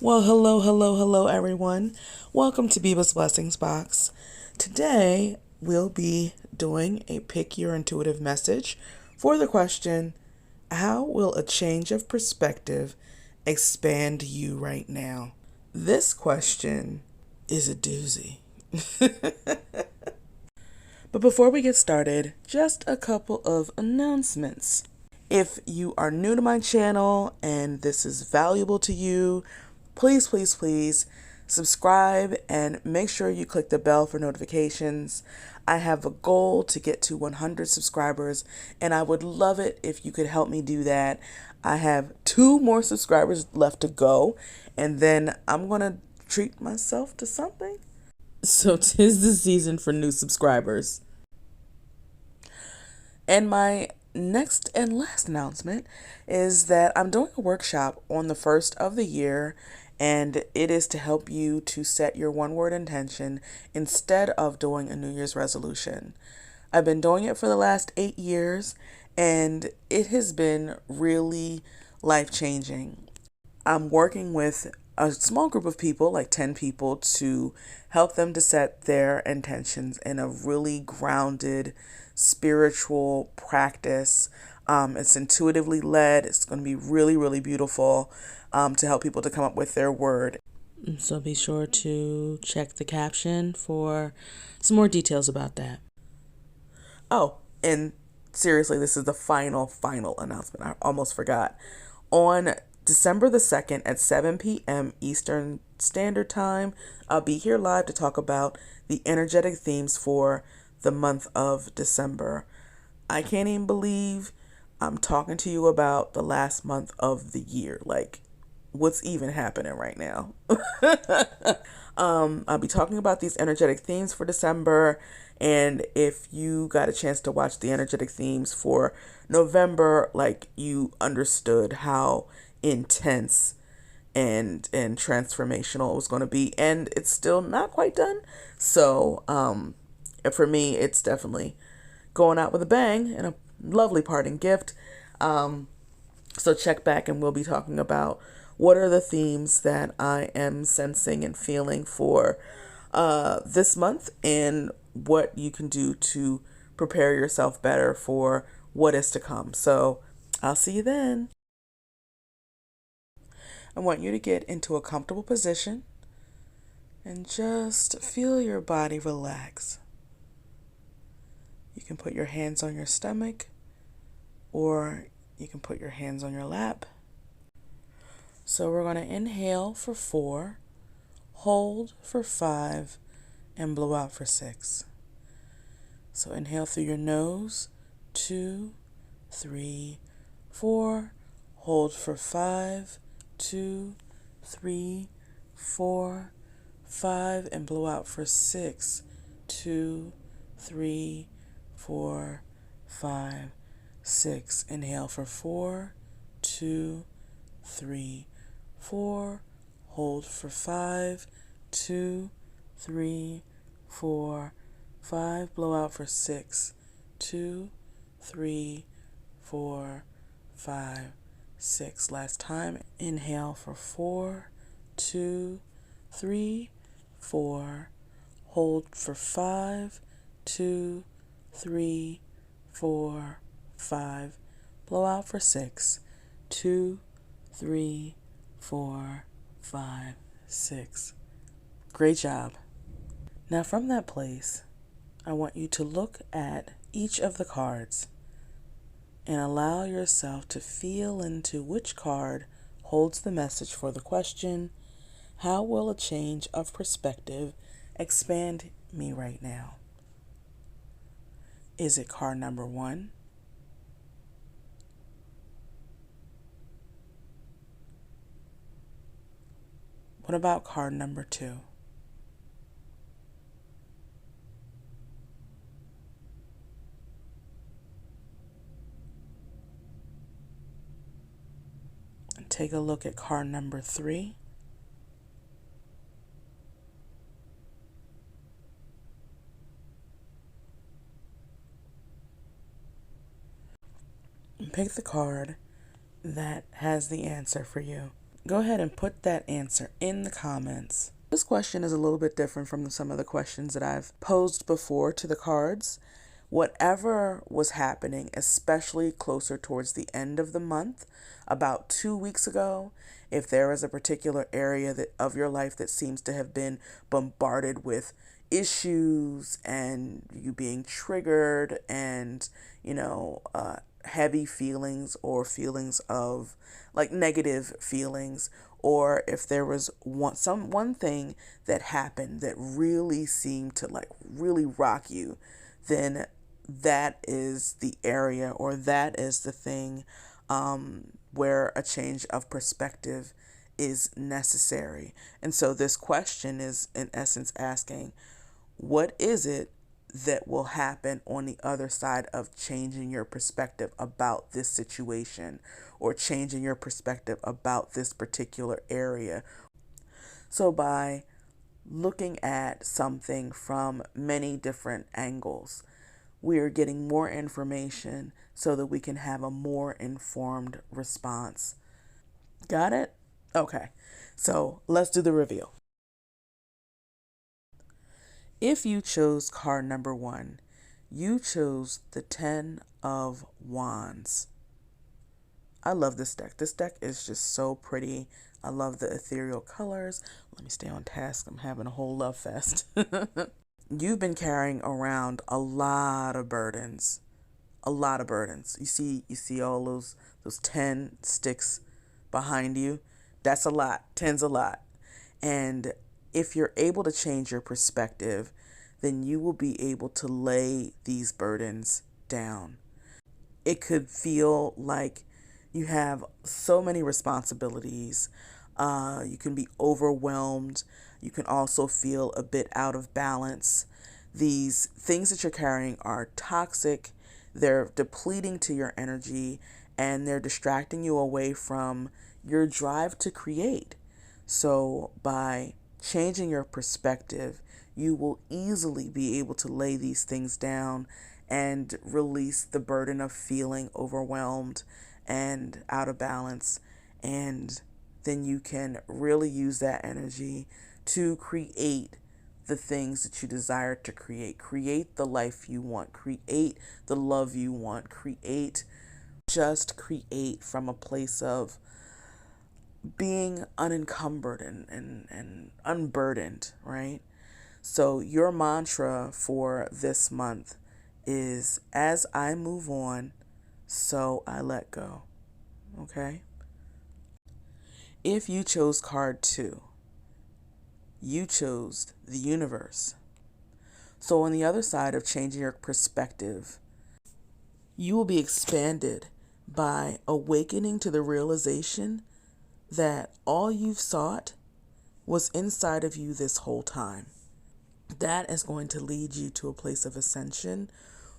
Well, hello, everyone. Welcome to Biba's Blessings Box. Today, we'll be doing a Pick Your Intuitive Message for the question, how will a change of perspective expand you right now? This question is a doozy. But before we get started, just a couple of announcements. If you are new to my channel and this is valuable to you, please subscribe and make sure you click the bell for notifications. I have a goal to get to 100 subscribers and I would love it if you could help me do that. I have 2 more subscribers left to go and then I'm going to treat myself to something. So 'tis the season for new subscribers. And my next and last announcement is that I'm doing a workshop on the first of the year, and it is to help you to set your one-word intention instead of doing a New Year's resolution. I've been doing it for the last 8 years, and it has been really life-changing. I'm working with a small group of people, like 10 people, to help them to set their intentions in a really grounded, spiritual practice. It's intuitively led. It's going to be really beautiful to help people to come up with their word. So be sure to check the caption for some more details about that. Oh, and seriously, this is the final announcement. I almost forgot. On December the 2nd at 7 p.m. Eastern Standard Time, I'll be here live to talk about the energetic themes for the month of December. I can't even believe I'm talking to you about the last month of the year. Like, what's even happening right now? I'll be talking about these energetic themes for December. And if you got a chance to watch the energetic themes for November, like, you understood how intense and transformational it was going to be. And it's still not quite done. So, for me, it's definitely going out with a bang and a lovely parting gift. So check back and we'll be talking about what are the themes that I am sensing and feeling for this month and what you can do to prepare yourself better for what is to come. So I'll see you then. I want you to get into a comfortable position and just feel your body relax. You can put your hands on your stomach or you can put your hands on your lap. So we're going to inhale for 4, hold for 5, and blow out for 6. So inhale through your nose, 2, 3, 4, hold for 5, 2, 3, 4, 5, and blow out for 6, 2, 3, 4, 5, 6. Inhale for 4, 2, 3, 4, hold for 5, 2, 3, 4, 5, blow out for 6, 2, 3, 4, 5, 6. Last time, inhale for 4, 2, 3, 4, hold for 5, 2, 3, 4, 5, blow out for 6, 2, 3, 4, 5, 6. Great job. Now from that place, I want you to look at each of the cards and allow yourself to feel into which card holds the message for the question, how will a change of perspective expand me right now? Is it card number 1? What about card number 2? Take a look at card number 3. And pick the card that has the answer for you. go ahead and put that answer in the comments. This question is a little bit different from some of the questions that I've posed before to the cards. Whatever was happening, especially closer towards the end of the month, about 2 weeks ago, if there is a particular area of your life that seems to have been bombarded with issues and you being triggered and, heavy feelings or feelings of like negative feelings, or if there was one thing that happened that really seemed to like really rock you, then that is the area, or that is the thing where a change of perspective is necessary. And so this question is in essence asking, what is it that will happen on the other side of changing your perspective about this situation or changing your perspective about this particular area? So by looking at something from many different angles, we are getting more information so that we can have a more informed response. Got it? Okay, so let's do the reveal. If you chose card number 1, you chose the 10 of Wands. I love this deck. This deck is just so pretty. I love the ethereal colors. Let me stay on task. I'm having a whole love fest. You've been carrying around a lot of burdens. A lot of burdens. You see all those 10 sticks behind you. That's a lot. 10's a lot. And if you're able to change your perspective, then you will be able to lay these burdens down. It could feel like you have so many responsibilities. You can be overwhelmed. You can also feel a bit out of balance. These things that you're carrying are toxic. They're depleting to your energy, and they're distracting you away from your drive to create. So by changing your perspective, you will easily be able to lay these things down and release the burden of feeling overwhelmed and out of balance. And then you can really use that energy to create the things that you desire to create. Create the life you want. Create the love you want. Just create from a place of being unencumbered and unburdened, right? So your mantra for this month is, as I move on, so I let go. Okay? If you chose card 2, you chose the universe. So on the other side of changing your perspective, you will be expanded by awakening to the realization that all you've sought was inside of you this whole time. That is going to lead you to a place of ascension,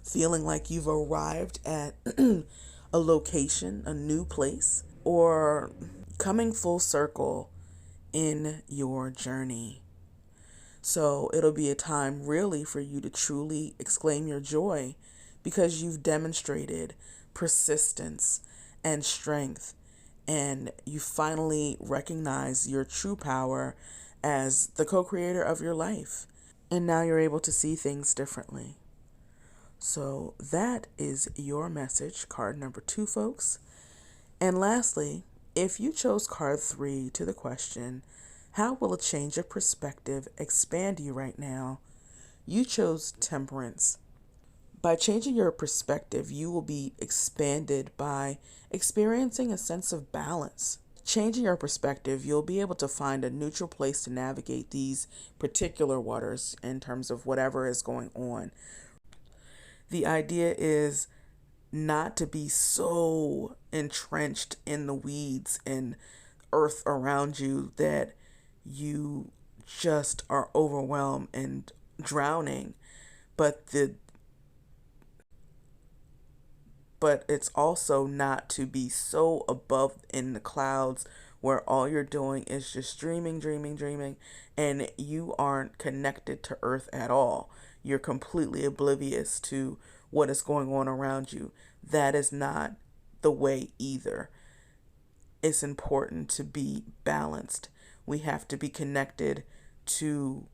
feeling like you've arrived at a location, a new place, or coming full circle in your journey. So it'll be a time really for you to truly exclaim your joy because you've demonstrated persistence and strength, and you finally recognize your true power as the co-creator of your life. And now you're able to see things differently. So that is your message, card number 2, folks. And lastly, if you chose card 3 to the question, how will a change of perspective expand you right now? You chose temperance. By changing your perspective, you will be expanded by experiencing a sense of balance. Changing your perspective, you'll be able to find a neutral place to navigate these particular waters in terms of whatever is going on. The idea is not to be so entrenched in the weeds and earth around you that you just are overwhelmed and drowning, but it's also not to be so above in the clouds where all you're doing is just dreaming, and you aren't connected to earth at all. You're completely oblivious to what is going on around you. That is not the way either. it's important to be balanced. We have to be connected to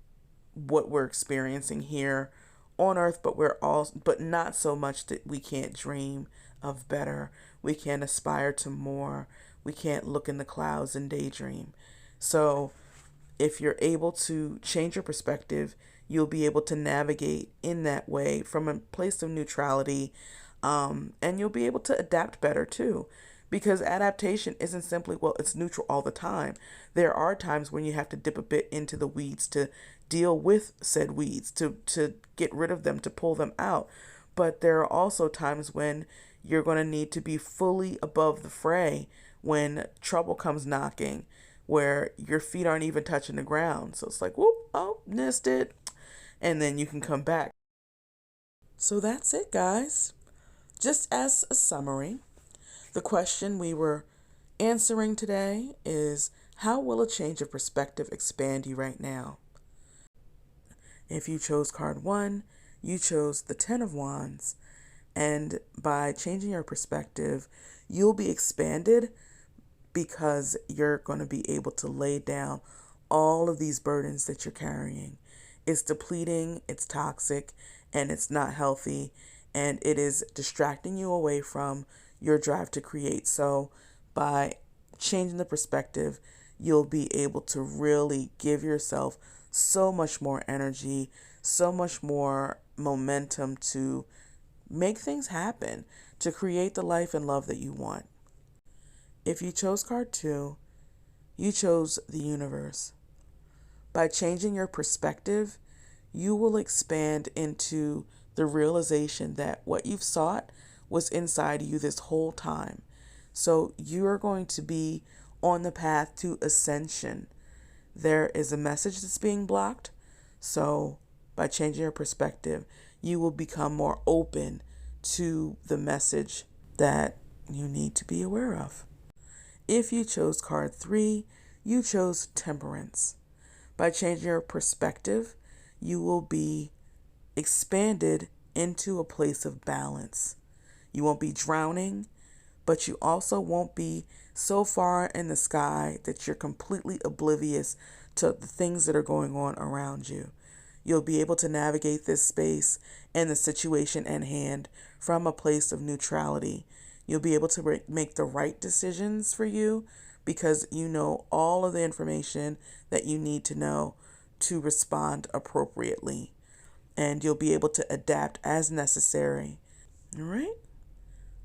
what we're experiencing here on earth, but not so much that we can't dream of better. We can't aspire to more. We can't look in the clouds and daydream. So if you're able to change your perspective, you'll be able to navigate in that way from a place of neutrality, and you'll be able to adapt better too. Because adaptation isn't simply, well, it's neutral all the time. There are times when you have to dip a bit into the weeds to deal with said weeds, to get rid of them, to pull them out. But there are also times when you're going to need to be fully above the fray when trouble comes knocking, where your feet aren't even touching the ground. So it's like, whoop, oh, missed it. And then you can come back. So that's it, guys. Just as a summary, the question we were answering today is, how will a change of perspective expand you right now? If you chose card 1, you chose the 10 of Wands. And by changing your perspective, you'll be expanded because you're going to be able to lay down all of these burdens that you're carrying. It's depleting, it's toxic, and it's not healthy, and it is distracting you away from your drive to create. So by changing the perspective, you'll be able to really give yourself so much more energy, so much more momentum to make things happen, to create the life and love that you want. If you chose card 2, you chose the universe. By changing your perspective, you will expand into the realization that what you've sought was inside you this whole time. So you are going to be on the path to ascension. There is a message that's being blocked. So by changing your perspective, you will become more open to the message that you need to be aware of. If you chose card 3, you chose temperance. By changing your perspective, you will be expanded into a place of balance. You won't be drowning, but you also won't be so far in the sky that you're completely oblivious to the things that are going on around you. You'll be able to navigate this space and the situation at hand from a place of neutrality. You'll be able to make the right decisions for you because you know all of the information that you need to know to respond appropriately. And you'll be able to adapt as necessary. All right?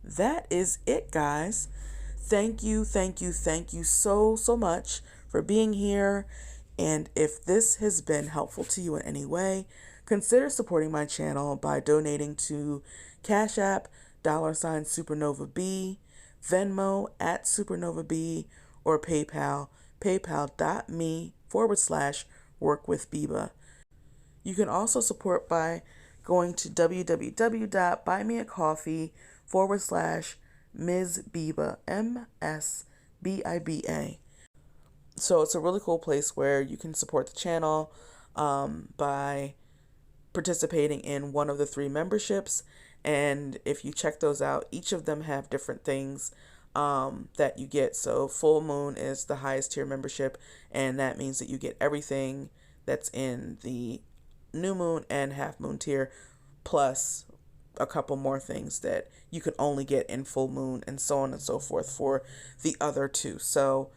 That is it, guys. Thank you so much for being here. And if this has been helpful to you in any way, consider supporting my channel by donating to Cash App, $SupernovaB, Venmo @SupernovaB, or PayPal, paypal.me/workwithbiba. You can also support by going to www.buymeacoffee/Ms. Biba, MSBIBA. So it's a really cool place where you can support the channel by participating in one of the 3 memberships. And if you check those out, each of them have different things that you get. So full moon is the highest tier membership, and that means that you get everything that's in the new moon and half moon tier, plus a couple more things that you could only get in full moon, and so on and so forth for the other 2. So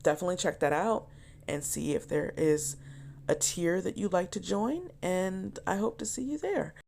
definitely check that out and see if there is a tier that you'd like to join, and I hope to see you there.